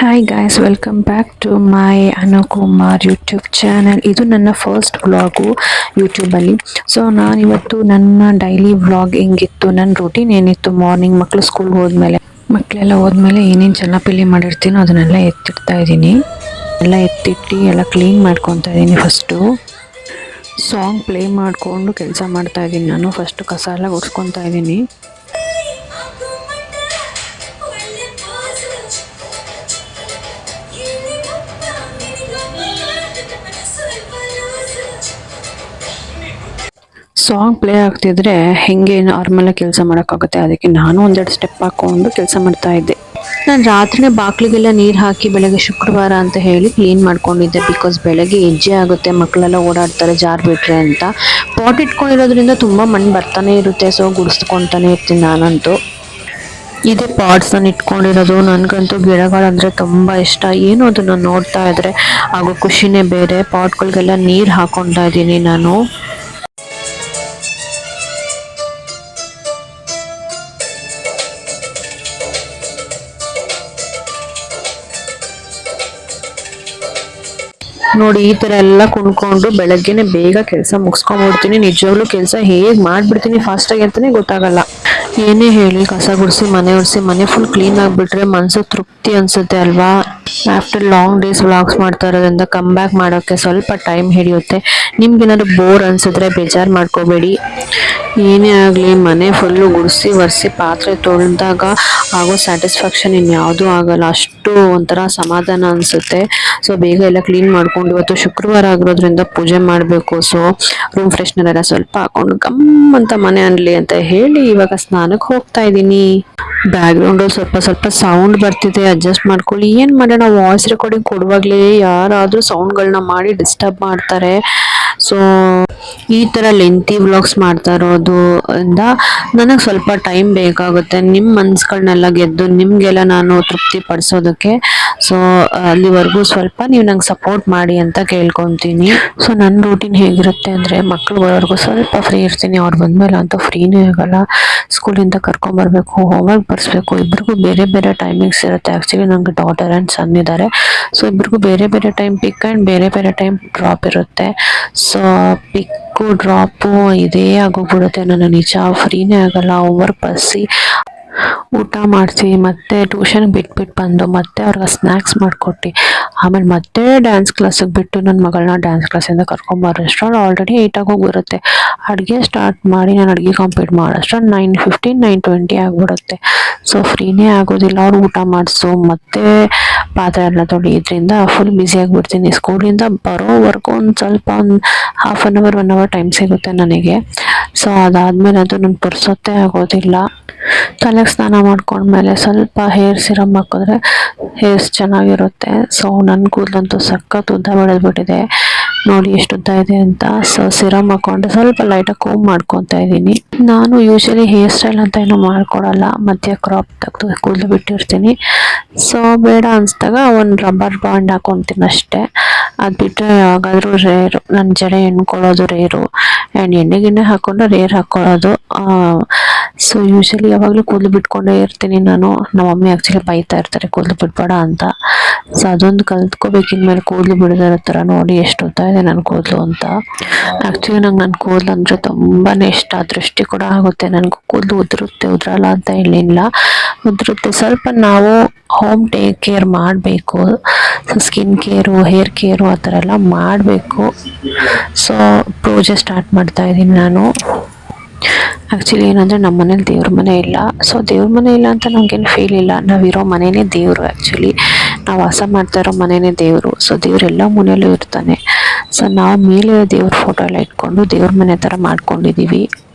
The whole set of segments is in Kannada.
Hi guys, welcome back to my Anukumar YouTube channel. ಇದು ನನ್ನ ಫಸ್ಟ್ ವ್ಲಾಗು ಯೂಟ್ಯೂಬಲ್ಲಿ. ಸೊ ನಾನಿವತ್ತು ನನ್ನ ಡೈಲಿ ವ್ಲಾಗ್ ಹೆಂಗಿತ್ತು, ನನ್ನ ರೂಟೀನ್ ಏನಿತ್ತು, ಮಾರ್ನಿಂಗ್ ಮಕ್ಕಳು ಸ್ಕೂಲ್ಗೆ ಮಕ್ಕಳೆಲ್ಲ ಹೋದ್ಮೇಲೆ ಏನೇನು ಚನ್ನಪಲ್ಲಿ ಮಾಡಿರ್ತೀನೋ ಅದನ್ನೆಲ್ಲ ಎತ್ತಿಡ್ತಾ ಇದ್ದೀನಿ. ಎಲ್ಲ ಎತ್ತಿಟ್ಟು ಎಲ್ಲ ಕ್ಲೀನ್ ಮಾಡ್ಕೊತಾ ಇದ್ದೀನಿ. ಫಸ್ಟು ಸಾಂಗ್ ಪ್ಲೇ ಮಾಡಿಕೊಂಡು ಕೆಲಸ ಮಾಡ್ತಾ ಇದ್ದೀನಿ. ನಾನು ಫಸ್ಟು ಕಸ ಎಲ್ಲ ಗುಡಿಸ್ಕೊತಾ ಇದ್ದೀನಿ. ಸಾಂಗ್ ಪ್ಲೇ ಆಗ್ತಿದ್ರೆ ಹೆಂಗೆ ನಾರ್ಮಲಾಗಿ ಕೆಲಸ ಮಾಡೋಕ್ಕಾಗುತ್ತೆ, ಅದಕ್ಕೆ ನಾನು ಒಂದೆರಡು ಸ್ಟೆಪ್ ಹಾಕ್ಕೊಂಡು ಕೆಲಸ ಮಾಡ್ತಾ ಇದ್ದೆ. ನಾನು ರಾತ್ರಿನೇ ಬಾಗಿಲಿಗೆಲ್ಲ ನೀರು ಹಾಕಿ ಬೆಳಗ್ಗೆ ಶುಕ್ರವಾರ ಅಂತ ಹೇಳಿ ಕ್ಲೀನ್ ಮಾಡ್ಕೊಂಡಿದ್ದೆ. ಬಿಕಾಸ್ ಬೆಳಗ್ಗೆ ಹೆಜ್ಜೆ ಆಗುತ್ತೆ, ಮಕ್ಕಳೆಲ್ಲ ಓಡಾಡ್ತಾರೆ ಜಾರ್ ಬಿಟ್ರೆ ಅಂತ. ಪಾಟ್ ಇಟ್ಕೊಂಡಿರೋದ್ರಿಂದ ತುಂಬ ಮಣ್ಣು ಬರ್ತಾನೆ ಇರುತ್ತೆ. ಸೊ ಗುಡಿಸ್ಕೊತಾನೆ ಇರ್ತೀನಿ ನಾನಂತೂ. ಇದೇ ಪಾಟ್ಸ್ ನಾನು ಇಟ್ಕೊಂಡಿರೋದು. ನನಗಂತೂ ಗಿಡಗಳಂದರೆ ತುಂಬ ಇಷ್ಟ. ಏನು ಅದನ್ನು ನೋಡ್ತಾ ಇದ್ರೆ ಆಗೋ ಖುಷಿನೇ ಬೇರೆ. ಪಾಟ್ಗಳಿಗೆಲ್ಲ ನೀರು ಹಾಕ್ಕೊತಾ ಇದ್ದೀನಿ ನಾನು. ನೋಡಿ, ಈ ಥರ ಎಲ್ಲ ಕುಣ್ಕೊಂಡು ಬೆಳಗ್ಗೆನೆ ಬೇಗ ಕೆಲಸ ಮುಗಿಸ್ಕೊಂಡ್ಬಿಡ್ತೀನಿ. ನಿಜವಾಗ್ಲೂ ಕೆಲಸ ಹೇಗೆ ಮಾಡಿಬಿಡ್ತೀನಿ ಫಾಸ್ಟಾಗಿ ಅಂತಲೇ ಗೊತ್ತಾಗಲ್ಲ. ಏನೇ ಹೇಳಿ, ಕಸ ಗುಡಿಸಿ ಮನೆ ಒರೆಸಿ ಮನೆ ಫುಲ್ ಕ್ಲೀನ್ ಆಗಿಬಿಟ್ರೆ ಮನಸ್ಸು ತೃಪ್ತಿ ಅನಿಸುತ್ತೆ ಅಲ್ವಾ. ಆಫ್ಟರ್ ಲಾಂಗ್ ಡೇಸ್ ವ್ಲಾಗ್ಸ್ ಮಾಡ್ತಾ ಇರೋದ್ರಿಂದ ಕಮ್ ಬ್ಯಾಕ್ ಮಾಡೋಕ್ಕೆ ಸ್ವಲ್ಪ ಟೈಮ್ ಹಿಡಿಯುತ್ತೆ. ನಿಮ್ಗೇನಾದ್ರು ಬೋರ್ ಅನಿಸಿದ್ರೆ ಬೇಜಾರು ಮಾಡ್ಕೋಬೇಡಿ. ಏನೇ ಆಗಲಿ ಮನೆ ಫುಲ್ಲು ಗುಡಿಸಿ ಒರೆಸಿ ಪಾತ್ರೆ ತೊಳೆದಾಗ ಆಗೋ ಸ್ಯಾಟಿಸ್ಫ್ಯಾಕ್ಷನ್ ಇನ್ಯಾವುದೂ ಆಗಲ್ಲ. ಅಷ್ಟು ಒಂಥರ ಸಮಾಧಾನ ಅನಿಸುತ್ತೆ. ಸೊ ಬೇಗ ಎಲ್ಲ ಕ್ಲೀನ್ ಮಾಡ್ಕೊಂಡು, ಇವತ್ತು ಶುಕ್ರವಾರ ಆಗಿರೋದ್ರಿಂದ ಪೂಜೆ ಮಾಡಬೇಕು. ಸೊ ರೂಮ್ ಫ್ರೆಶ್ನರ್ ಎಲ್ಲ ಸ್ವಲ್ಪ ಹಾಕೊಂಡು ಗಮ್ ಅಂತ ಮನೆ ಅನ್ಲಿ ಅಂತ ಹೇಳಿ ಇವಾಗ ಸ್ನಾನಕ್ಕೆ ಹೋಗ್ತಾ ಇದ್ದೀನಿ. ಬ್ಯಾಕ್ಗ್ರೌಂಡಲ್ಲಿ ಸ್ವಲ್ಪ ಸೌಂಡ್ ಬರ್ತಿದೆ, ಅಡ್ಜಸ್ಟ್ ಮಾಡ್ಕೊಳ್ಳಿ. ಏನು ಮಾಡೋಣ, ವಾಯ್ಸ್ ರೆಕಾರ್ಡಿಂಗ್ ಕೊಡುವಾಗಲೇ ಯಾರಾದರೂ ಸೌಂಡ್ಗಳನ್ನ ಮಾಡಿ ಡಿಸ್ಟರ್ಬ್ ಮಾಡ್ತಾರೆ. ಸೊ ಈ ಥರ ಲೆಂತಿ ವ್ಲಾಗ್ಸ್ ಮಾಡ್ತಾ ಇರೋದು ಇಂದ ನನಗೆ ಸ್ವಲ್ಪ ಟೈಮ್ ಬೇಕಾಗುತ್ತೆ ನಿಮ್ಮ ಮನ್ಸುಗಳನ್ನೆಲ್ಲ ಗೆದ್ದು ನಿಮಗೆಲ್ಲ ನಾನು ತೃಪ್ತಿ ಪಡಿಸೋದಕ್ಕೆ. ಸೊ ಅಲ್ಲಿವರೆಗೂ ಸ್ವಲ್ಪ ನೀವು ನಂಗೆ ಸಪೋರ್ಟ್ ಮಾಡಿ ಅಂತ ಕೇಳ್ಕೊತೀನಿ. ಸೊ ನನ್ನ ರೂಟೀನ್ ಹೇಗಿರುತ್ತೆ ಅಂದರೆ, ಮಕ್ಕಳು ಬರೋವರೆಗೂ ಸ್ವಲ್ಪ ಫ್ರೀ ಇರ್ತೀನಿ. ಅವ್ರು ಬಂದಮೇಲೆ ಅಂತೂ ಫ್ರೀನೇ ಆಗಲ್ಲ. ಸ್ಕೂಲಿಂದ ಕರ್ಕೊಂಬರ್ಬೇಕು, ಹೋಮ್ವರ್ಕ್ ಬರ್ಸ್ಬೇಕು. ಇಬ್ರಿಗೂ ಬೇರೆ ಬೇರೆ ಟೈಮಿಂಗ್ಸ್ ಇರುತ್ತೆ. ಆ್ಯಕ್ಚುಲಿ ನನಗೆ ಡಾಟರ್ ಆ್ಯಂಡ್ ಸನ್ ಇದ್ದಾರೆ. ಸೊ ಇಬ್ರಿಗೂ ಬೇರೆ ಬೇರೆ ಟೈಮ್ ಪಿಕ್ ಆ್ಯಂಡ್ ಬೇರೆ ಬೇರೆ ಟೈಮ್ ಡ್ರಾಪ್ ಇರುತ್ತೆ. ಸೊ ಪಿಕ್ಕು ಡ್ರಾಪು ಇದೇ ಆಗೋಗ್ಬಿಡುತ್ತೆ. ನಾನು ನಿಜ ಫ್ರೀನೇ ಆಗಲ್ಲ. ಹೋಮ್ವರ್ಕ್ ಬರ್ಸಿ ಊಟ ಮಾಡಿಸಿ ಮತ್ತೆ ಟ್ಯೂಷನ್ಗೆ ಬಿಟ್ಬಿಟ್ಟು ಬಂದು ಮತ್ತೆ ಅವ್ರಿಗೆ ಸ್ನ್ಯಾಕ್ಸ್ ಮಾಡಿಕೊಟ್ಟು ಆಮೇಲೆ ಮತ್ತೆ ಡ್ಯಾನ್ಸ್ ಕ್ಲಾಸಿಗೆ ಬಿಟ್ಟು ನನ್ನ ಮಗಳನ್ನ ಡ್ಯಾನ್ಸ್ ಕ್ಲಾಸಿಂದ ಕರ್ಕೊಂಬರೋ ಅಷ್ಟರಲ್ಲಿ ಆಲ್ರೆಡಿ 8 ಆಗೋಗಿರುತ್ತೆ. ಅಡುಗೆ ಸ್ಟಾರ್ಟ್ ಮಾಡಿ ನಾನು ಅಡುಗೆ ಕಂಪ್ಲೀಟ್ ಮಾಡೋಷ್ಟರಲ್ಲಿ 9:15 9:20 ಆಗಿಬಿಡುತ್ತೆ. ಸೊ ಫ್ರೀನೇ ಆಗೋದಿಲ್ಲ. ಅವ್ರು ಊಟ ಮಾಡಿಸು ಮತ್ತೆ ಪಾತ್ರೆ ಎಲ್ಲ ತೊಳೆಯೋದ್ರಿಂದ ಫುಲ್ ಬ್ಯುಸಿ ಆಗಿಬಿಡ್ತೀನಿ. ಸ್ಕೂಲಿಂದ ಬರೋವರೆಗೂ ಒಂದು half an hour 1 hour time ಸಿಗುತ್ತೆ ನನಗೆ. ಸೊ ಅದಾದಮೇಲೆ ಅದು ನನ್ನ ಪುರ್ಸೊತ್ತೇ ಆಗೋದಿಲ್ಲ. ತಲೆಗೆ ಸ್ನಾನ ಮಾಡ್ಕೊಂಡ್ಮೇಲೆ ಸ್ವಲ್ಪ ಹೇರ್ ಸಿರಮ್ ಹಾಕಿದ್ರೆ ಹೇರ್ಸ್ ಚೆನ್ನಾಗಿರುತ್ತೆ. ಸೊ ನನ್ನ ಕೂದಲಂತೂ ಸಖತ್ ಉದ್ದ ಬೆಳೆದ್ಬಿಟ್ಟಿದೆ. ನೋಡಿ ಎಷ್ಟು ಉದ್ದ ಇದೆ ಅಂತ. ಸೊ ಸಿರಮ್ ಹಾಕ್ಕೊಂಡು ಸ್ವಲ್ಪ ಲೈಟಾಗಿ ಕೋಂಬ್ ಮಾಡ್ಕೊತಾ ಇದ್ದೀನಿ. ನಾನು ಯೂಶಲಿ ಹೇರ್ ಸ್ಟೈಲ್ ಅಂತ ಏನೂ ಮಾಡ್ಕೊಡಲ್ಲ, ಮಧ್ಯ ಕ್ರಾಪ್ ತೆಗೆದು ಕೂದಲು ಬಿಟ್ಟಿರ್ತೀನಿ. ಸೊ ಬೇಡ ಅನಿಸ್ದಾಗ ಒಂದು ರಬ್ಬರ್ ಬ್ಯಾಂಡ್ ಹಾಕೊತೀನಿ ಅಷ್ಟೇ. ಅದು ಬಿಟ್ಟರೆ ಯಾವಾಗಾದರೂ ರೇರು. ನನ್ನ ಜಡೆ ಎಣ್ಕೊಳ್ಳೋದು ರೇರು, ಆ್ಯಂಡ್ ಎಣ್ಣೆ ಗಿಣ್ಣೆ ಹಾಕ್ಕೊಂಡು ರೇರ್ ಹಾಕ್ಕೊಳ್ಳೋದು. ಸೊ ಯೂಶಲಿ ಯಾವಾಗಲೂ ಕೂದಲು ಬಿಟ್ಕೊಂಡೇ ಇರ್ತೀನಿ ನಾನು. ನಮ್ಮ ಮಮ್ಮಿ ಆ್ಯಕ್ಚುಲಿ ಬೈತಾ ಇರ್ತಾರೆ ಕೂದಲು ಬಿಡಬೇಡ ಅಂತ. ಸೊ ಅದೊಂದು ಕಲ್ತ್ಕೋಬೇಕಿನ್ಮೇಲೆ ಕೂದಲು ಬಿಡದಿರೋ ಥರ. ನೋಡಿ ಎಷ್ಟು ಉದ್ದ ಇದೆ ನನ್ನ ಕೂದಲು ಅಂತ. ಆ್ಯಕ್ಚುಲಿ ನಂಗೆ ನನ್ನ ಕೂದಲು ಅಂದರೆ ತುಂಬಾ ಇಷ್ಟ. ದೃಷ್ಟಿ ಕೂಡ ಆಗುತ್ತೆ. ನನಗೂ ಕೂದಲು ಉದುರುತ್ತೆ, ಉದುರಲ್ಲ ಅಂತ ಹೇಳಿಲ್ಲ, ಉದುರುತ್ತೆ. ಸ್ವಲ್ಪ ನಾವು ಹೋಮ್ ಟೇಕ್ ಕೇರ್ ಮಾಡಬೇಕು. So skin care, hair care ಆ ಥರ ಎಲ್ಲ ಮಾಡಬೇಕು. ಸೊ ಪೂಜೆ ಸ್ಟಾರ್ಟ್ ಮಾಡ್ತಾ ಇದ್ದೀನಿ ನಾನು. ಆ್ಯಕ್ಚುಲಿ ಏನಂದರೆ ನಮ್ಮ ಮನೇಲಿ ದೇವ್ರ ಮನೆ ಇಲ್ಲ. ಸೊ ದೇವ್ರ ಮನೆ ಇಲ್ಲ ಅಂತ ನಮಗೇನು ಫೀಲ್ ಇಲ್ಲ. ನಾವಿರೋ ಮನೆಯೇ ದೇವರು. ಆ್ಯಕ್ಚುಲಿ ನಾವು ವಾಸ ಮಾಡ್ತಾ ಇರೋ ಮನೆಯೇ ದೇವರು. ಸೊ ದೇವರೆಲ್ಲ ಮನೆಯಲ್ಲೂ ಇರ್ತಾನೆ. ಸೊ ನಾವು ಮೇಲೆ ದೇವ್ರ ಫೋಟೋ ಎಲ್ಲ ಇಟ್ಕೊಂಡು ದೇವ್ರ ಮನೆ ಥರ ಮಾಡ್ಕೊಂಡಿದ್ದೀವಿ.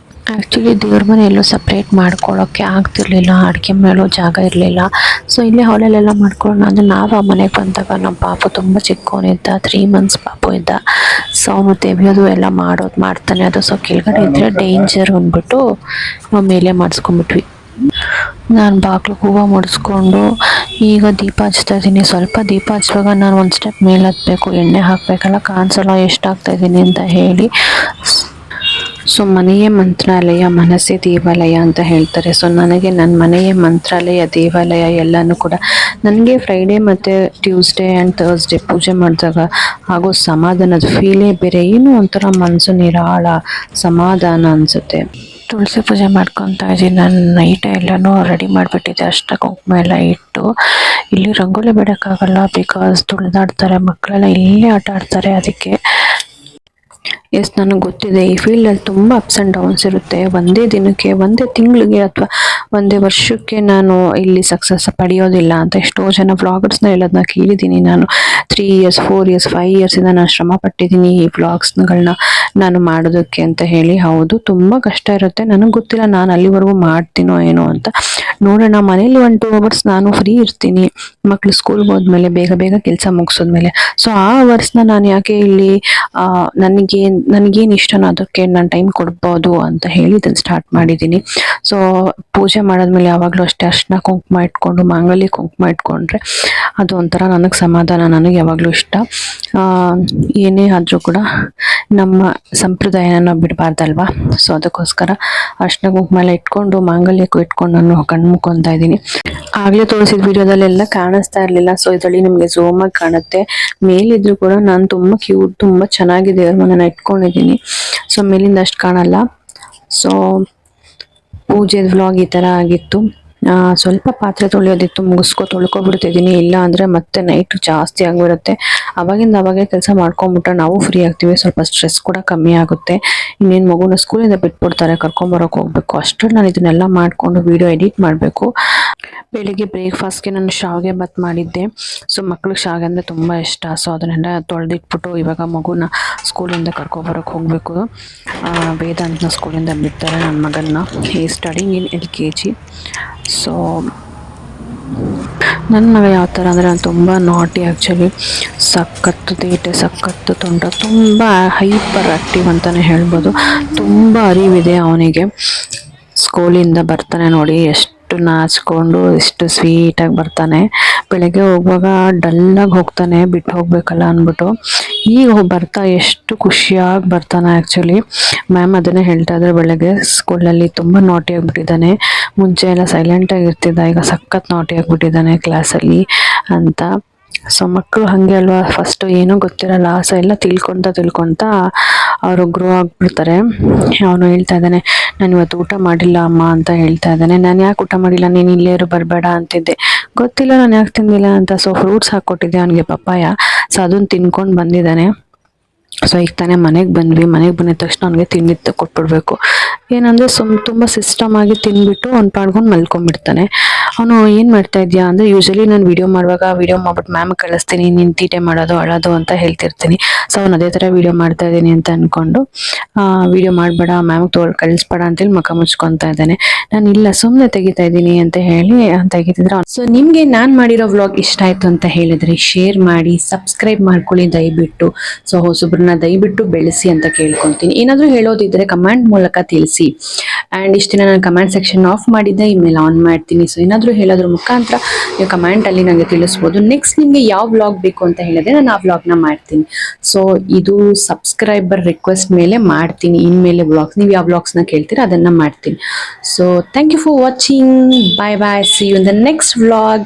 ಆ್ಯಕ್ಚುಲಿ ದೇವ್ರ ಮನೆ ಎಲ್ಲೂ ಸಪ್ರೇಟ್ ಮಾಡ್ಕೊಳ್ಳೋಕ್ಕೆ ಆಗ್ತಿರ್ಲಿಲ್ಲ, ಅಡುಗೆ ಮಾಡೋ ಜಾಗ ಇರಲಿಲ್ಲ. ಸೊ ಇಲ್ಲೇ ಹಾಲಲ್ಲೆಲ್ಲ ಮಾಡ್ಕೊಳ್ಳೋಣ ಅಂದರೆ ನಾವು ಆ ಮನೆಗೆ ಬಂದಾಗ ನಮ್ಮ ಪಾಪು ತುಂಬ ಚಿಕ್ಕವನಿದ್ದ, 3 months ಪಾಪು ಇದ್ದ. ಸೊ ಅವನು ತೆವಿಯೋದು ಎಲ್ಲ ಮಾಡ್ತಾನೆ. ಅದು ಸೊ ಕೆಳಗಡೆ ಇದ್ದರೆ ಡೇಂಜರ್ ಅಂದ್ಬಿಟ್ಟು ನಾವು ಮೇಲೆ ಮಾಡಿಸ್ಕೊಂಡ್ಬಿಟ್ವಿ. ನಾನು ಬಾಗಿಲಿಗೆ ಹೂವು ಮುಡಿಸ್ಕೊಂಡು ಈಗ ದೀಪ ಹಚ್ತಾ ಇದ್ದೀನಿ. ಸ್ವಲ್ಪ ದೀಪ ಹಚ್ಚುವಾಗ ನಾನು ಒಂದು ಸ್ಟೆಪ್ ಮೇಲೆ ಹತ್ತಬೇಕು, ಎಣ್ಣೆ ಹಾಕಬೇಕಲ್ಲ, ಕಾಣಿಸಲ್ಲ ಎಷ್ಟಾಗ್ತಾಯಿದ್ದೀನಿ ಅಂತ ಹೇಳಿ. ಸೊ ಮನೆಯೇ ಮಂತ್ರಾಲಯ ಮನಸ್ಸೇ ದೇವಾಲಯ ಅಂತ ಹೇಳ್ತಾರೆ. ಸೊ ನನಗೆ ನನ್ನ ಮನೆಯೇ ಮಂತ್ರಾಲಯ ದೇವಾಲಯ ಎಲ್ಲನೂ ಕೂಡ ನನಗೆ ಫ್ರೈಡೇ ಮತ್ತು ಟ್ಯೂಸ್ಡೇ ಆ್ಯಂಡ್ ಥರ್ಸ್ಡೇ ಪೂಜೆ ಮಾಡಿದಾಗ ಹಾಗೂ ಸಮಾಧಾನದ ಫೀಲೇ ಬೇರೆ. ಏನೋ ಒಂಥರ ಮನಸ್ಸು ನಿರಾಳ ಸಮಾಧಾನ ಅನಿಸುತ್ತೆ. ತುಳಸಿ ಪೂಜೆ ಮಾಡ್ಕೊತಾ ಇದ್ದೀನಿ. ನಾನು ನೈಟ್ ಎಲ್ಲನೂ ರೆಡಿ ಮಾಡಿಬಿಟ್ಟಿದ್ದೆ, ಅಷ್ಟ ಕುಂಕುಮ ಎಲ್ಲ ಇಟ್ಟು. ಇಲ್ಲಿ ರಂಗೋಲಿ ಬಿಡೋಕ್ಕಾಗಲ್ಲ, ಬಿಕಾಸ್ ತುಳಿದಾಡ್ತಾರೆ ಮಕ್ಕಳೆಲ್ಲ, ಇಲ್ಲೇ ಆಟ ಆಡ್ತಾರೆ. ಅದಕ್ಕೆ ಎಸ್, ನನಗೆ ಗೊತ್ತಿದೆ ಈ ಫೀಲ್ಡಲ್ಲಿ ತುಂಬ ಅಪ್ಸ್ ಆ್ಯಂಡ್ ಡೌನ್ಸ್ ಇರುತ್ತೆ. ಒಂದೇ ದಿನಕ್ಕೆ, ಒಂದೇ ತಿಂಗಳಿಗೆ ಅಥವಾ ಒಂದೇ ವರ್ಷಕ್ಕೆ ನಾನು ಇಲ್ಲಿ ಸಕ್ಸಸ್ ಪಡೆಯೋದಿಲ್ಲ ಅಂತ ಎಷ್ಟೋ ಜನ ವ್ಲಾಗರ್ಸ್ನ ಹೇಳೋದನ್ನ ಕೇಳಿದ್ದೀನಿ. ನಾನು 3 ಇಯರ್ಸ್ 4 ಇಯರ್ಸ್ 5 ಇಯರ್ಸಿಂದ ನಾನು ಶ್ರಮ ಪಟ್ಟಿದ್ದೀನಿ ಈ ವ್ಲಾಗ್ಸ್ಗಳನ್ನ ನಾನು ಮಾಡೋದಕ್ಕೆ ಅಂತ ಹೇಳಿ. ಹೌದು, ತುಂಬ ಕಷ್ಟ ಇರುತ್ತೆ. ನನಗೆ ಗೊತ್ತಿಲ್ಲ ನಾನು ಅಲ್ಲಿವರೆಗೂ ಮಾಡ್ತೀನೋ ಏನೋ ಅಂತ. ನೋಡೋಣ. ಮನೇಲಿ 1-2 ಅವರ್ಸ್ ನಾನು ಫ್ರೀ ಇರ್ತೀನಿ, ಮಕ್ಕಳು ಸ್ಕೂಲ್ಗೆ ಹೋದ್ಮೇಲೆ ಬೇಗ ಬೇಗ ಕೆಲಸ ಮುಗಿಸೋದ್ಮೇಲೆ. ಸೊ ಆ ಅವರ್ಸ್ನ ನಾನು ಯಾಕೆ ಇಲ್ಲಿ ನನಗೇನು ಇಷ್ಟನೋ ಅದಕ್ಕೆ ನಾನು ಟೈಮ್ ಕೊಡ್ಬೋದು ಅಂತ ಹೇಳಿ ಇದನ್ನು ಸ್ಟಾರ್ಟ್ ಮಾಡಿದ್ದೀನಿ. ಸೊ ಪೂಜೆ ಮಾಡಾದ್ಮೇಲೆ ಯಾವಾಗಲೂ ಅಷ್ಟೇ ಅರ್ಶಿನ ಕುಂಕುಮ ಇಟ್ಕೊಂಡು, ಮಾಂಗಲ್ಯ ಕುಂಕುಮ ಇಟ್ಕೊಂಡ್ರೆ ಅದು ಒಂಥರ ನನಗೆ ಸಮಾಧಾನ. ನನಗೆ ಯಾವಾಗಲೂ ಇಷ್ಟ. ಏನೇ ಆದರೂ ಕೂಡ ನಮ್ಮ ಸಂಪ್ರದಾಯನ ನಾವು ಬಿಡಬಾರ್ದಲ್ವಾ. ಸೊ ಅದಕ್ಕೋಸ್ಕರ ಅರ್ಶಿನ ಕುಂಕುಮ ಎಲ್ಲ ಇಟ್ಕೊಂಡು, ಮಾಂಗಲ್ಯಕ್ಕೂ ಇಟ್ಕೊಂಡು ನಾನು ಕಣ್ಣು ಮುಕ್ಕೊತಾ ಇದ್ದೀನಿ. ಆಗಲೇ ತೋರಿಸಿದ ವಿಡಿಯೋದಲ್ಲೆಲ್ಲ ಕಾಣಿಸ್ತಾ ಇರಲಿಲ್ಲ. ಸೊ ಇದರಲ್ಲಿ ನಿಮಗೆ ಝೂಮಾಗಿ ಕಾಣುತ್ತೆ. ಮೇಲಿದ್ರು ಕೂಡ ನಾನು ತುಂಬ ಕ್ಯೂಟ್, ತುಂಬ ಚೆನ್ನಾಗಿ ದೇವ್ರ ಮನೆನ ಇಟ್ಕೊಂಡಿದ್ದೀನಿ. ಸೊ ಮೇಲಿಂದ ಅಷ್ಟು ಕಾಣಲ್ಲ. ಸೊ ಪೂಜೆ ವ್ಲಾಗ್ ಈ ಥರ ಆಗಿತ್ತು. ಸ್ವಲ್ಪ ಪಾತ್ರೆ ತೊಳೆಯೋದಿತ್ತು, ತೊಳ್ಕೊಬಿಡ್ತಿದ್ದೀನಿ. ಇಲ್ಲ ಅಂದರೆ ಮತ್ತೆ ನೈಟ್ ಜಾಸ್ತಿ ಆಗಿಬಿಡುತ್ತೆ. ಅವಾಗೇ ಕೆಲಸ ಮಾಡ್ಕೊಂಬಿಟ್ರೆ ನಾವು ಫ್ರೀ ಆಗ್ತೀವಿ, ಸ್ವಲ್ಪ ಸ್ಟ್ರೆಸ್ ಕೂಡ ಕಮ್ಮಿ ಆಗುತ್ತೆ. ಇನ್ನೇನು ಮಗುನ ಸ್ಕೂಲಿಂದ ಬಿಟ್ಬಿಡ್ತಾರೆ, ಕರ್ಕೊಂಬರೋಕೆ ಹೋಗ್ಬೇಕು. ಅಷ್ಟರಲ್ಲಿ ನಾನು ಇದನ್ನೆಲ್ಲ ಮಾಡಿಕೊಂಡು ವಿಡಿಯೋ ಎಡಿಟ್ ಮಾಡಬೇಕು. ಬೆಳಿಗ್ಗೆ ಬ್ರೇಕ್ಫಾಸ್ಟ್ಗೆ ನಾನು ಶಾವಿಗೆ ಬಾತ್ ಮಾಡಿದ್ದೆ. ಸೊ ಮಕ್ಳಿಗೆ ಶಾವಿಗೆ ಅಂದರೆ ತುಂಬ ಇಷ್ಟ. ಸೊ ಅದನ್ನೆಲ್ಲ ತೊಳೆದಿಟ್ಬಿಟ್ಟು ಇವಾಗ ಮಗುನ ಸ್ಕೂಲಿಂದ ಕರ್ಕೊಬರೋಕೆ ಹೋಗಬೇಕು. ವೇದಾಂತನ ಸ್ಕೂಲಿಂದ ಬಿಡ್ತಾರೆ ನನ್ನ ಮಗನ್ನ. ಈ ಸ್ಟಡಿಂಗ್ ಇನ್ LKG. ಸೊ ನನ್ನ ಮಗ ಯಾವ ಥರ ಅಂದರೆ, ನಾನು ತುಂಬ ನಾಟಿ ಆ್ಯಕ್ಚುಲಿ. ಸಖತ್ತು ತೀಟೆ, ಸಖತ್ತು ತುಂಟ, ತುಂಬ ಹೈಪರ್ ಆ್ಯಕ್ಟಿವ್ ಅಂತಲೇ ಹೇಳ್ಬೋದು. ತುಂಬ ಅರಿವಿದೆ ಅವನಿಗೆ. ಸ್ಕೂಲಿಂದ ಬರ್ತಾನೆ ನೋಡಿ ಎಷ್ಟು ನಾಚಿಕೊಂಡು, ಎಷ್ಟು ಸ್ವೀಟಾಗಿ ಬರ್ತಾನೆ. ಬೆಳಗ್ಗೆ ಹೋಗುವಾಗ ಡಲ್ಲಾಗಿ ಹೋಗ್ತಾನೆ, ಬಿಟ್ಟು ಹೋಗ್ಬೇಕಲ್ಲ ಅಂದ್ಬಿಟ್ಟು. ಈಗ ಬರ್ತಾ ಎಷ್ಟು ಖುಷಿಯಾಗಿ ಬರ್ತಾನೆ. ಆ್ಯಕ್ಚುಲಿ ಮ್ಯಾಮ್ ಅದನ್ನೇ ಹೇಳ್ತಾ ಇದ್ದಾರೆ, ಬೆಳಗ್ಗೆ ಸ್ಕೂಲಲ್ಲಿ ತುಂಬ ನಾಟಿ ಆಗಿಬಿಟ್ಟಿದ್ದಾನೆ. ಮುಂಚೆ ಎಲ್ಲ ಸೈಲೆಂಟಾಗಿ ಇರ್ತಿದ್ದ, ಈಗ ಸಖತ್ ನಾಟಿ ಆಗಿಬಿಟ್ಟಿದ್ದಾನೆ ಕ್ಲಾಸಲ್ಲಿ ಅಂತ. ಸೊ ಮಕ್ಕಳು ಹಾಗೆ ಅಲ್ವಾ, ಫಸ್ಟು ಏನೂ ಗೊತ್ತಿರಲ್ಲ. ಸೊ ಎಲ್ಲ ತಿಳ್ಕೊತ ಅವರು ಗ್ರೋ ಆಗಿಬಿಡ್ತಾರೆ. ಅವನು ಹೇಳ್ತಾ ಇದ್ದಾನೆ, ನಾನು ಇವತ್ತು ಊಟ ಮಾಡಿಲ್ಲ ಅಮ್ಮ ಅಂತ ಹೇಳ್ತಾ ಇದ್ದಾನೆ. ನಾನು ಯಾಕೆ ಊಟ ಮಾಡಿಲ್ಲ, ನೀನು ಇಲ್ಲೇ ಇರು, ಬರಬೇಡ ಅಂತಿದ್ದೆ. ಗೊತ್ತಿಲ್ಲ ನಾನು ಯಾಕೆ ತಿಂದಿಲ್ಲ ಅಂತ. ಸೊ ಫ್ರೂಟ್ಸ್ ಹಾಕ್ಕೊಟ್ಟಿದ್ದೆ ಅವನಿಗೆ, ಪಪ್ಪಾಯ. ಸೊ ಅದನ್ನು ತಿನ್ಕೊಂಡು ಬಂದಿದ್ದಾನೆ. ಸೊ ಈಗ ತಾನೇ ಮನೆಗೆ ಬಂದಿದ ತಕ್ಷಣ ಅವನಿಗೆ ತಿಂಡಿ ಕೊಟ್ಬಿಡ್ಬೇಕು. ಏನಂದರೆ ತುಂಬ ಸಿಸ್ಟಮ್ ಆಗಿ ತಿಂದ್ಬಿಟ್ಟು ಅವ್ನು ಪಾಡ್ಕೊಂಡು ಮಲ್ಕೊಂಡ್ಬಿಡ್ತಾನೆ. ಅವನು ಏನು ಮಾಡ್ತಾ ಇದೆಯಾ ಅಂದರೆ, ಯೂಶಲಿ ನಾನು ವಿಡಿಯೋ ಮಾಡ್ಬಿಟ್ಟು ಮ್ಯಾಮ್ ಕಳಿಸ್ತೀನಿ, ನೀನು ತೀಟೆ ಮಾಡೋದು ಅಳೋದು ಅಂತ ಹೇಳ್ತಿರ್ತೀನಿ. ಸೊ ಅವ್ನು ಅದೇ ಥರ ವಿಡಿಯೋ ಮಾಡ್ತಾ ಇದ್ದೀನಿ ಅಂತ ಅಂದ್ಕೊಂಡು, ವಿಡಿಯೋ ಮಾಡಬೇಡ ಮ್ಯಾಮ್ಗೆ ಕಳಿಸ್ಬೇಡ ಅಂತೇಳಿ ಮುಖ ಮುಚ್ಕೊತಾ ಇದ್ದಾನೆ. ನಾನು ಇಲ್ಲ ಸುಮ್ಮನೆ ತೆಗಿತಾ ಇದ್ದೀನಿ ಅಂತ ಹೇಳಿ ತೆಗಿತಿದ್ರೆ. ಸೊ ನಿಮಗೆ ನಾನು ಮಾಡಿರೋ ವ್ಲಾಗ್ ಇಷ್ಟ ಆಯಿತು ಅಂತ ಹೇಳಿದ್ರೆ ಶೇರ್ ಮಾಡಿ, ಸಬ್ಸ್ಕ್ರೈಬ್ ಮಾಡ್ಕೊಳ್ಳಿ ದಯವಿಟ್ಟು. ಸೊ ಹೊಸಬ್ರನ್ನ ದಯವಿಟ್ಟು ಬೆಳೆಸಿ ಅಂತ ಕೇಳ್ಕೊತೀನಿ. ಏನಾದರೂ ಹೇಳೋದಿದ್ರೆ ಕಮೆಂಟ್ ಮೂಲಕ ತಿಳಿಸಿ. ಆ್ಯಂಡ್ ಇಷ್ಟು ದಿನ ನಾನು ಕಮೆಂಟ್ ಸೆಕ್ಷನ್ ಆಫ್ ಮಾಡಿದ್ದೆ, ಇಮೇಲೆ ಆನ್ ಮಾಡ್ತೀನಿ. ಸೊ ಏನಾದರೂ ಹೇಳೋದ್ರ ಮುಖಾಂತರ ನೀವು ಕಮೆಂಟಲ್ಲಿ ನನಗೆ ತಿಳಿಸ್ಬೋದು. ನೆಕ್ಸ್ಟ್ ನಿಮಗೆ ಯಾವ ವ್ಲಾಗ್ ಬೇಕು ಅಂತ ಹೇಳಿದ್ರೆ ನಾನು ಆ ವ್ಲಾಗ್ನ ಮಾಡ್ತೀನಿ. ಸೊ ಇದು ಸಬ್ಸ್ಕ್ರೈಬರ್ ರಿಕ್ವೆಸ್ಟ್ ಮೇಲೆ ಮಾಡ್ತೀನಿ ಇನ್ಮೇಲೆ ವ್ಲಾಗ್ಸ್. ನೀವು ಯಾವ ವ್ಲಾಗ್ಸ್ನ ಕೇಳ್ತೀರಾ ಅದನ್ನು ಮಾಡ್ತೀನಿ. So thank you for watching. Bye bye. See you in the next vlog.